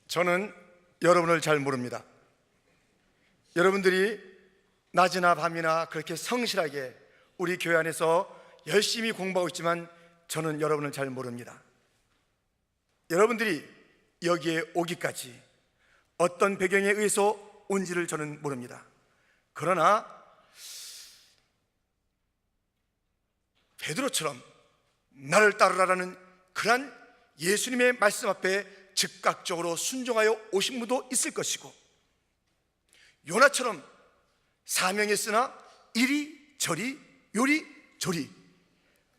저는 여러분을 잘 모릅니다. 여러분들이 낮이나 밤이나 그렇게 성실하게 우리 교회 안에서 열심히 공부하고 있지만 저는 여러분을 잘 모릅니다. 여러분들이 여기에 오기까지 어떤 배경에 의해서 온지를 저는 모릅니다. 그러나 베드로처럼 나를 따르라라는 그런 예수님의 말씀 앞에 즉각적으로 순종하여 오신 분도 있을 것이고, 요나처럼 사명이 있으나 이리저리 요리조리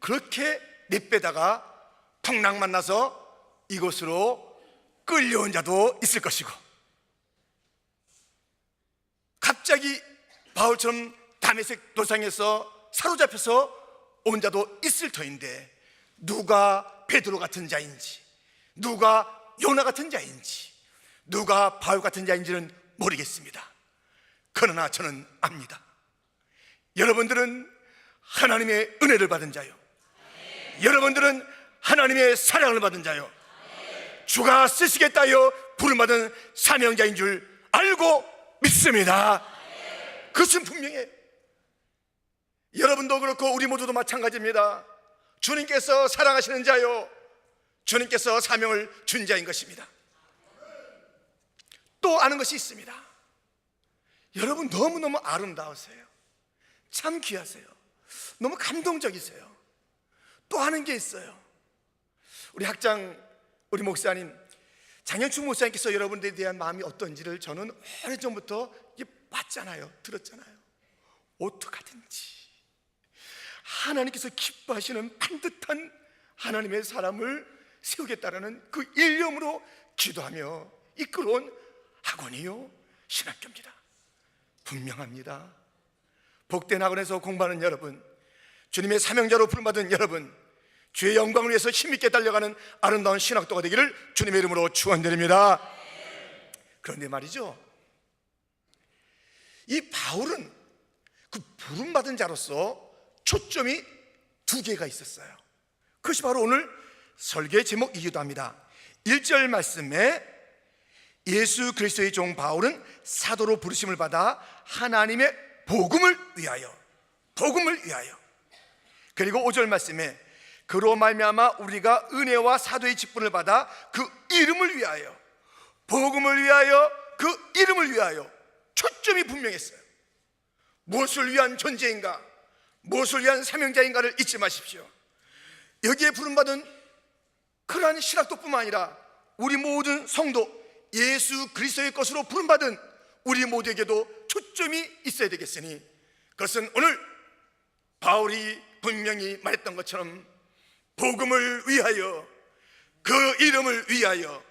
그렇게 내빼다가 풍랑 만나서 이곳으로 끌려온 자도 있을 것이고, 갑자기 바울처럼 다메섹 도상에서 사로잡혀서 온 자도 있을 터인데, 누가 베드로 같은 자인지, 누가 요나 같은 자인지, 누가 바울 같은 자인지는 모르겠습니다. 그러나 저는 압니다. 여러분들은 하나님의 은혜를 받은 자요, 여러분들은 하나님의 사랑을 받은 자요, 주가 쓰시겠다 하여 부름받은 사명자인 줄 알고 믿습니다. 그것은 분명해요. 여러분도 그렇고 우리 모두도 마찬가지입니다. 주님께서 사랑하시는 자요, 주님께서 사명을 준 자인 것입니다. 또 아는 것이 있습니다. 여러분 너무너무 아름다우세요. 참 귀하세요. 너무 감동적이세요. 또 하는 게 있어요. 우리 학장, 우리 목사님 장현충 목사님께서 여러분들에 대한 마음이 어떤지를 저는 오래전부터 봤잖아요. 들었잖아요. 어떡하든지 하나님께서 기뻐하시는 반듯한 하나님의 사람을 세우겠다라는 그 일념으로 기도하며 이끌어온 학원이요 신학교입니다. 분명합니다. 복된 학원에서 공부하는 여러분, 주님의 사명자로 부름받은 여러분, 주의 영광을 위해서 힘있게 달려가는 아름다운 신학도가 되기를 주님의 이름으로 축원드립니다. 그런데 말이죠, 이 바울은 그 부름받은 자로서 초점이 두 개가 있었어요. 그것이 바로 오늘 설교의 제목이기도 합니다. 1절 말씀에 예수 그리스도의 종 바울은 사도로 부르심을 받아 하나님의 복음을 위하여, 그리고 5절 말씀에 그로 말미암아 우리가 은혜와 사도의 직분을 받아 그 이름을 위하여, 복음을 위하여, 그 이름을 위하여. 초점이 분명했어요. 무엇을 위한 존재인가, 무엇을 위한 사명자인가를 잊지 마십시오. 여기에 부름받은 그러한 신학도뿐만 아니라 우리 모든 성도, 예수 그리스도의 것으로 부름받은 우리 모두에게도 초점이 있어야 되겠으니, 그것은 오늘 바울이 분명히 말했던 것처럼 복음을 위하여, 그 이름을 위하여,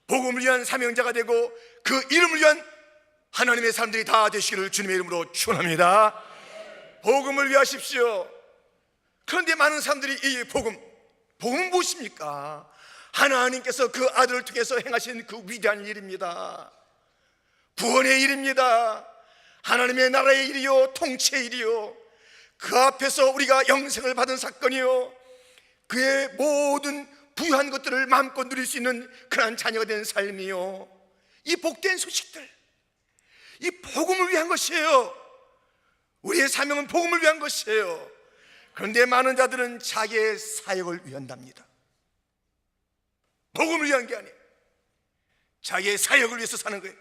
복음을 위한 사명자가 되고 그 이름을 위한 하나님의 사람들이 다 되시기를 주님의 이름으로 축원합니다. 복음을 위하십시오. 그런데 많은 사람들이 이 복음은 무엇입니까? 하나님께서 그 아들을 통해서 행하신 그 위대한 일입니다. 구원의 일입니다. 하나님의 나라의 일이요, 통치의 일이요, 그 앞에서 우리가 영생을 받은 사건이요, 그의 모든 부유한 것들을 마음껏 누릴 수 있는 그러한 자녀가 된 삶이요, 이 복된 소식들, 이 복음을 위한 것이에요. 우리의 사명은 복음을 위한 것이에요. 그런데 많은 자들은 자기의 사역을 위한답니다. 복음을 위한 게 아니에요. 자기의 사역을 위해서 사는 거예요.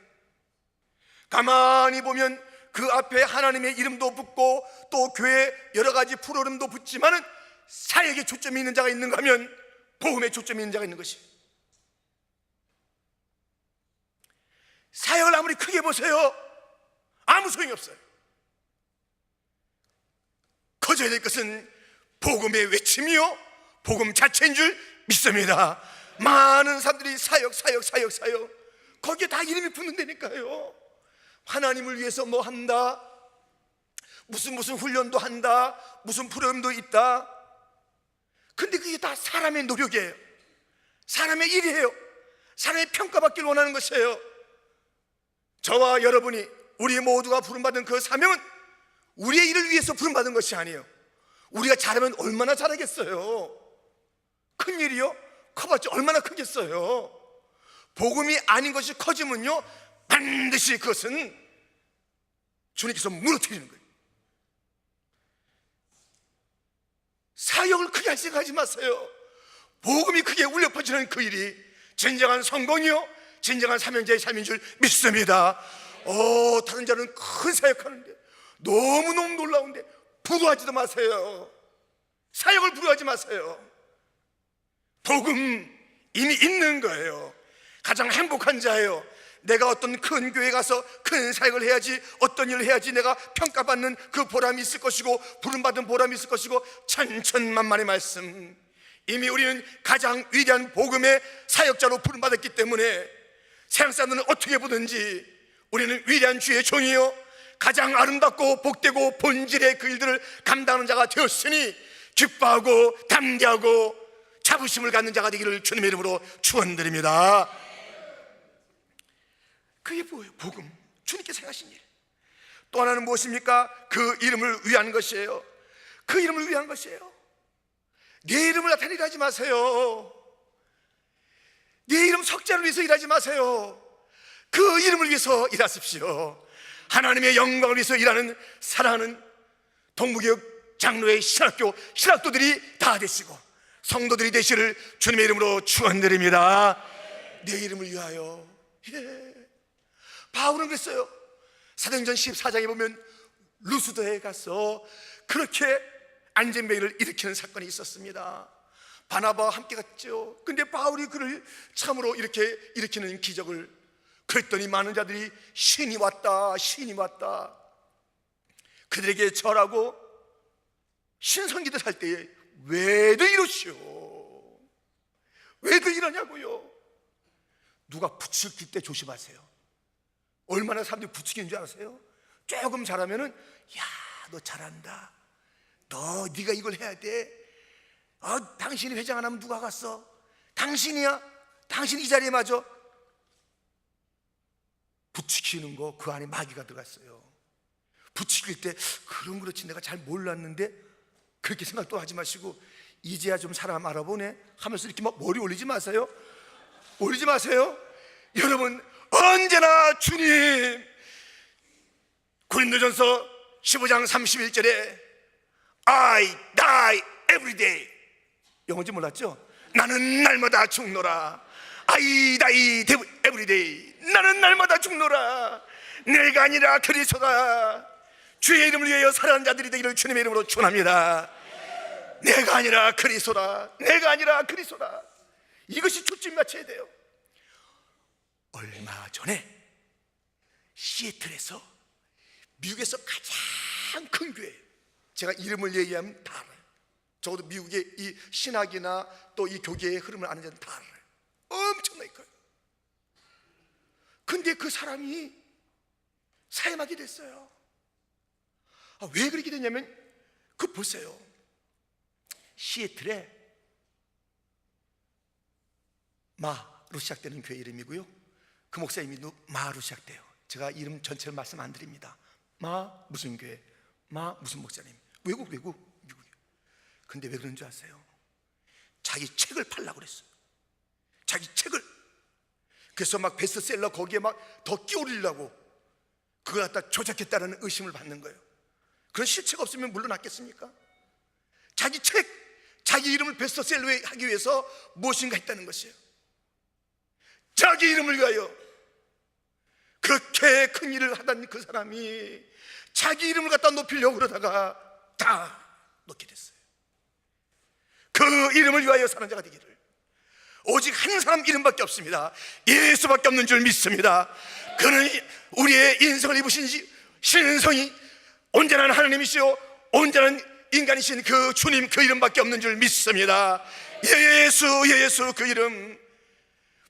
가만히 보면 그 앞에 하나님의 이름도 붙고 또 교회 여러 가지 프로그램도 붙지만은 사역에 초점이 있는 자가 있는가 하면 복음에 초점이 있는 자가 있는 것이. 사역을 아무리 크게 보세요, 아무 소용이 없어요. 커져야 될 것은 복음의 외침이요, 복음 자체인 줄 믿습니다. 많은 사람들이 사역 거기에 다 이름이 붙는다니까요. 하나님을 위해서 뭐 한다, 무슨 훈련도 한다, 무슨 프로그램도 있다. 근데 그게 다 사람의 노력이에요. 사람의 일이에요. 사람의 평가받기를 원하는 것이에요. 저와 여러분이, 우리 모두가 부름받은 그 사명은 우리의 일을 위해서 부름받은 것이 아니에요. 우리가 잘하면 얼마나 잘하겠어요. 큰일이요? 커봤자 얼마나 크겠어요. 복음이 아닌 것이 커지면요, 반드시 그것은 주님께서 무너뜨리는 거예요. 사역을 크게 할 생각하지 마세요. 복음이 크게 울려 퍼지는 그 일이 진정한 성공이요, 진정한 사명자의 삶인 줄 믿습니다. 다른 자는 큰 사역하는데 너무너무 놀라운데 부러워하지도 마세요. 사역을 부러워하지 마세요. 복음 이미 있는 거예요. 가장 행복한 자예요. 내가 어떤 큰 교회 가서 큰 사역을 해야지, 어떤 일을 해야지 내가 평가받는 그 보람이 있을 것이고, 부름받은 보람이 있을 것이고, 천천만만의 말씀. 이미 우리는 가장 위대한 복음의 사역자로 부름받았기 때문에 세상 사람들은 어떻게 보든지 우리는 위대한 주의 종이요, 가장 아름답고 복되고 본질의 그 일들을 감당하는 자가 되었으니 기뻐하고 담대하고 자부심을 갖는 자가 되기를 주님의 이름으로 축원드립니다. 그게 뭐예요? 복음, 주님께서 하신 일. 또 하나는 무엇입니까? 그 이름을 위한 것이에요. 그 이름을 위한 것이에요. 내 이름을 나타내려 하지 마세요. 내 이름 석자를 위해서 일하지 마세요. 그 이름을 위해서 일하십시오. 하나님의 영광을 위해서 일하는 사랑하는 동부교육 장로의 신학도들이 다 되시고 성도들이 되시를 주님의 이름으로 축원드립니다. 내 이름을 위하여. 바울은 그랬어요. 사도행전 14장에 보면 루스더에 가서 그렇게 안전뱅이를 일으키는 사건이 있었습니다. 바나바와 함께 갔죠. 근데 바울이 그를 참으로 이렇게 일으키는 기적을, 그랬더니 많은 자들이 신이 왔다, 신이 왔다. 그들에게 절하고 신성기도 할 때에 왜들 이러시오? 왜들 이러냐고요? 누가 부추길 때 조심하세요. 얼마나 사람들이 부추기는 줄 아세요? 조금 잘하면은 야, 너 잘한다, 네가 이걸 해야 돼. 당신이 회장 안 하면 누가 갔어? 당신이야? 당신 이 자리에 맞아? 부추기는 거, 그 안에 마귀가 들어갔어요. 부추길 때 그럼 그렇지, 내가 잘 몰랐는데, 그렇게 생각도 하지 마시고 이제야 좀 사람 알아보네 하면서 이렇게 막 머리 올리지 마세요. 올리지 마세요. 여러분, 언제나 주님, 고린도전서 15장 31절에 I die every day, 영어인지 몰랐죠? 나는 날마다 죽노라. I die every day, 나는 날마다 죽노라. 내가 아니라 그리스도다. 주의 이름을 위하여 살아가는 자들이 되기를 주님의 이름으로 축원합니다. 내가 아니라 그리스도다. 내가 아니라 그리스도다. 이것이 초점 맞춰야 돼요. 얼마 전에 시애틀에서 미국에서 가장 큰 교회, 제가 이름을 얘기하면 다 알아요. 적어도 미국의 이 신학이나 또 이 교계의 흐름을 아는 자는 다 알아요. 엄청나게 커요. 근데 그 사람이 사임하게 됐어요. 왜 그렇게 됐냐면, 그 보세요. 시애틀에 마로 시작되는 교회 이름이고요, 그 목사님이 마로 시작돼요. 제가 이름 전체를 말씀 안 드립니다. 마 무슨 교회, 마 무슨 목사님, 외국 미국이에요. 근데 왜 그런 줄 아세요? 자기 책을 팔라고 그랬어요. 자기 책을. 그래서 막 베스트셀러 거기에 막 더 끼워올리려고 그걸 갖다 조작했다는 의심을 받는 거예요. 그런 실체가 없으면 물러났겠습니까? 자기 책, 자기 이름을 베스트셀러에 하기 위해서 무엇인가 했다는 것이에요. 자기 이름을 위하여 그렇게 큰 일을 하던 그 사람이 자기 이름을 갖다 높이려고 그러다가 다 놓게 됐어요. 그 이름을 위하여 사는 자가 되기를. 오직 한 사람 이름밖에 없습니다. 예수밖에 없는 줄 믿습니다. 그는 우리의 인성을 입으신 신성이 온전한 하나님이시오 온전한 인간이신 그 주님, 그 이름밖에 없는 줄 믿습니다. 예수 그 이름,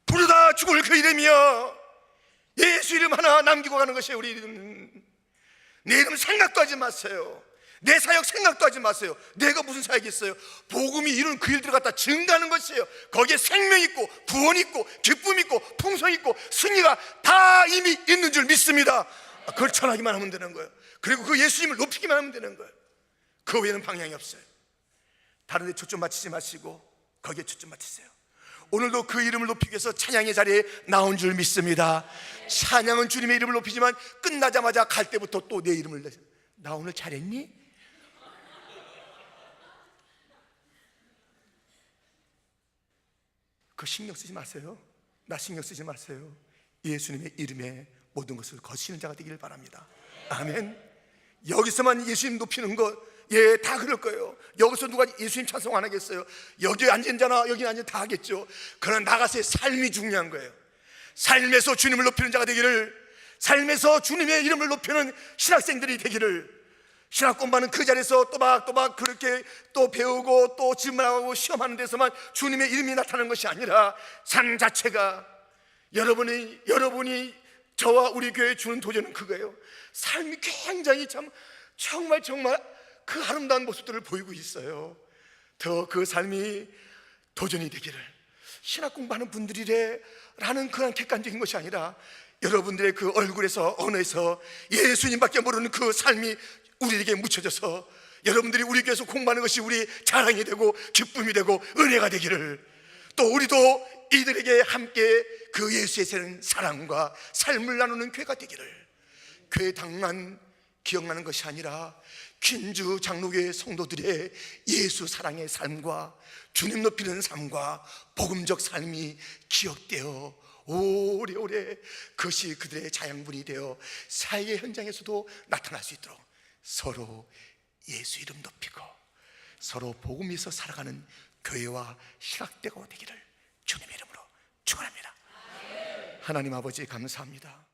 부르다 죽을 그 이름이요, 예수 이름 하나 남기고 가는 것이 우리 이름. 내 이름 생각도 하지 마세요. 내 사역 생각도 하지 마세요. 내가 무슨 사역이 있어요? 복음이 이룬 그 일들을 갖다 증가하는 것이에요. 거기에 생명 있고 구원 있고 기쁨 있고 풍성 있고 승리가 다 이미 있는 줄 믿습니다. 그걸 전하기만 하면 되는 거예요. 그리고 그 예수님을 높이기만 하면 되는 거예요. 그 외에는 방향이 없어요. 다른 데 초점 맞추지 마시고 거기에 초점 맞추세요. 오늘도 그 이름을 높이기 위해서 찬양의 자리에 나온 줄 믿습니다. 찬양은 주님의 이름을 높이지만 끝나자마자 갈 때부터 또 내 이름을 내세요. 나 오늘 잘했니? 그 신경 쓰지 마세요. 나 신경 쓰지 마세요. 예수님의 이름에 모든 것을 거시는 자가 되기를 바랍니다. 아멘. 여기서만 예수님 높이는 것, 예, 다 그럴 거예요. 여기서 누가 예수님 찬송 안 하겠어요? 여기 앉은 자나 여기 앉은 다 하겠죠. 그러나 나가서의 삶이 중요한 거예요. 삶에서 주님을 높이는 자가 되기를, 삶에서 주님의 이름을 높이는 신학생들이 되기를, 신학 공부하는 그 자리에서 또박또박 그렇게 또 배우고 또 질문하고 시험하는 데서만 주님의 이름이 나타나는 것이 아니라 삶 자체가, 여러분이 저와 우리 교회에 주는 도전은 그거예요. 삶이 굉장히 정말 그 아름다운 모습들을 보이고 있어요. 더 그 삶이 도전이 되기를, 신학 공부하는 분들이래라는 그런 객관적인 것이 아니라 여러분들의 그 얼굴에서, 언어에서 예수님밖에 모르는 그 삶이 우리에게 묻혀져서 여러분들이 우리 교회에서 공부하는 것이 우리 자랑이 되고 기쁨이 되고 은혜가 되기를, 또 우리도 이들에게 함께 그 예수의 새는 사랑과 삶을 나누는 교회가 되기를, 교회당만 기억나는 것이 아니라 퀸즈 장로교회 성도들의 예수 사랑의 삶과 주님 높이는 삶과 복음적 삶이 기억되어 오래오래 그것이 그들의 자양분이 되어 사회의 현장에서도 나타날 수 있도록 서로 예수 이름 높이고 서로 복음에서 살아가는 교회와 신학대가 되기를 주님의 이름으로 축원합니다. 하나님 아버지 감사합니다.